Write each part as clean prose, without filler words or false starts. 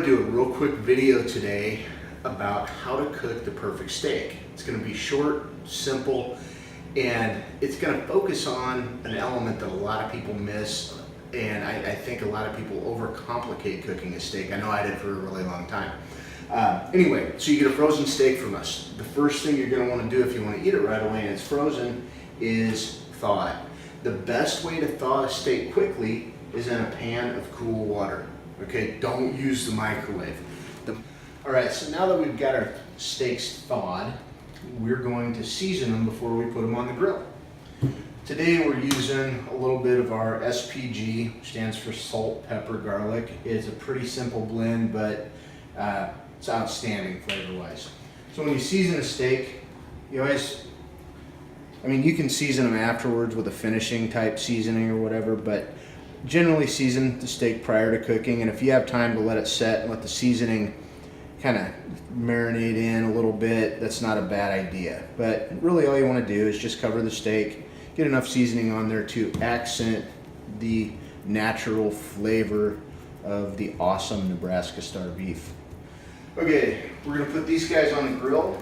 to do a real quick video today about how to cook the perfect steak. It's going to be short, simple, and it's going to focus on an element that a lot of people miss, and I think a lot of people overcomplicate cooking a steak. I know I did for a really long time. Anyway, so you get a frozen steak from us. The first thing you're going to want to do if you want to eat it right away and it's frozen is thaw it. The best way to thaw a steak quickly is in a pan of cool water. Okay, don't use the microwave. All right, so now that we've got our steaks thawed, we're going to season them before we put them on the grill. Today we're using a little bit of our SPG, which stands for salt, pepper, garlic. It's a pretty simple blend, but it's outstanding flavor-wise. So when you season a steak, you always, you can season them afterwards with a finishing type seasoning or whatever, but generally season the steak prior to cooking, and if you have time to let it set and let the seasoning kind of marinate in a little bit, that's not a bad idea. But really all you want to do is just cover the steak, get enough seasoning on there to accent the natural flavor of the awesome Nebraska Star beef. Okay, we're going to put these guys on the grill,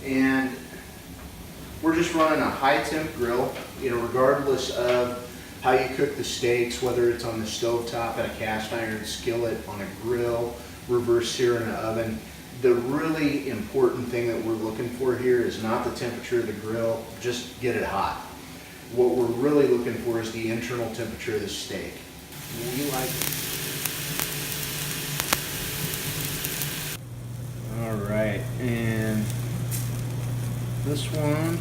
and we're just running a high temp grill, regardless of how you cook the steaks, whether it's on the stove top at a cast iron skillet, on a grill, reverse sear in an oven. The really important thing that we're looking for here is not the temperature of the grill, just get it hot. What we're really looking for is the internal temperature of the steak. We like it. All right, and this one,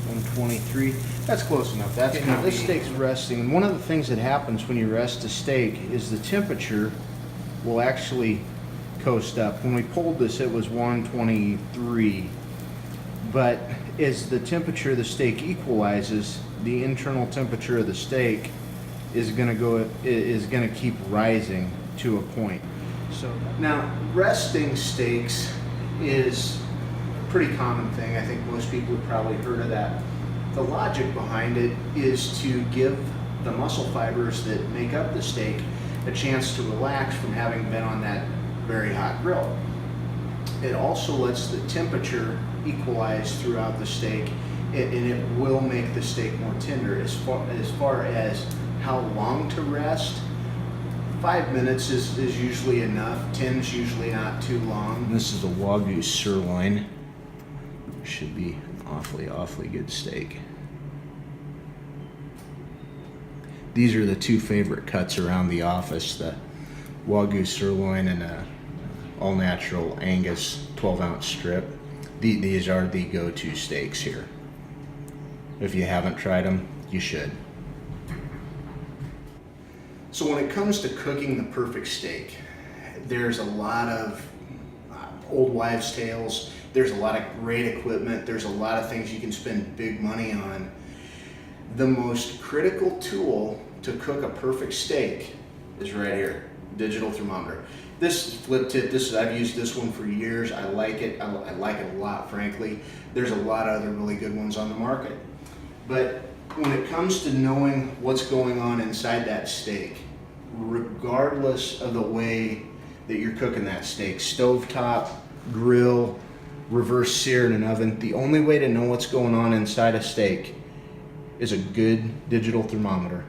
123. That's close enough. This steak's resting. And one of the things that happens when you rest a steak is the temperature will actually coast up. When we pulled this, it was 123. But as the temperature of the steak equalizes, the internal temperature of the steak is going to keep rising to a point. So now, resting steaks is a pretty common thing. I think most people have probably heard of that. The logic behind it is to give the muscle fibers that make up the steak a chance to relax from having been on that very hot grill. It also lets the temperature equalize throughout the steak, and it will make the steak more tender. As far as how long to rest, 5 minutes is usually enough. 10 is usually not too long. And this is a Wagyu sirloin. Should be an awfully good steak. These are the two favorite cuts around the office, the Wagyu sirloin and a all-natural Angus 12-ounce strip. These are the go-to steaks here. If you haven't tried them, you should. So when it comes to cooking the perfect steak, there's a lot of old wives' tales. There's a lot of great equipment. There's a lot of things you can spend big money on. The most critical tool to cook a perfect steak is right here, digital thermometer. This flip tip, I've used this one for years. I like it. I like it a lot, frankly. There's a lot of other really good ones on the market. But when it comes to knowing what's going on inside that steak, regardless of the way that you're cooking that steak, stovetop, grill, reverse sear in an oven, the only way to know what's going on inside a steak is a good digital thermometer.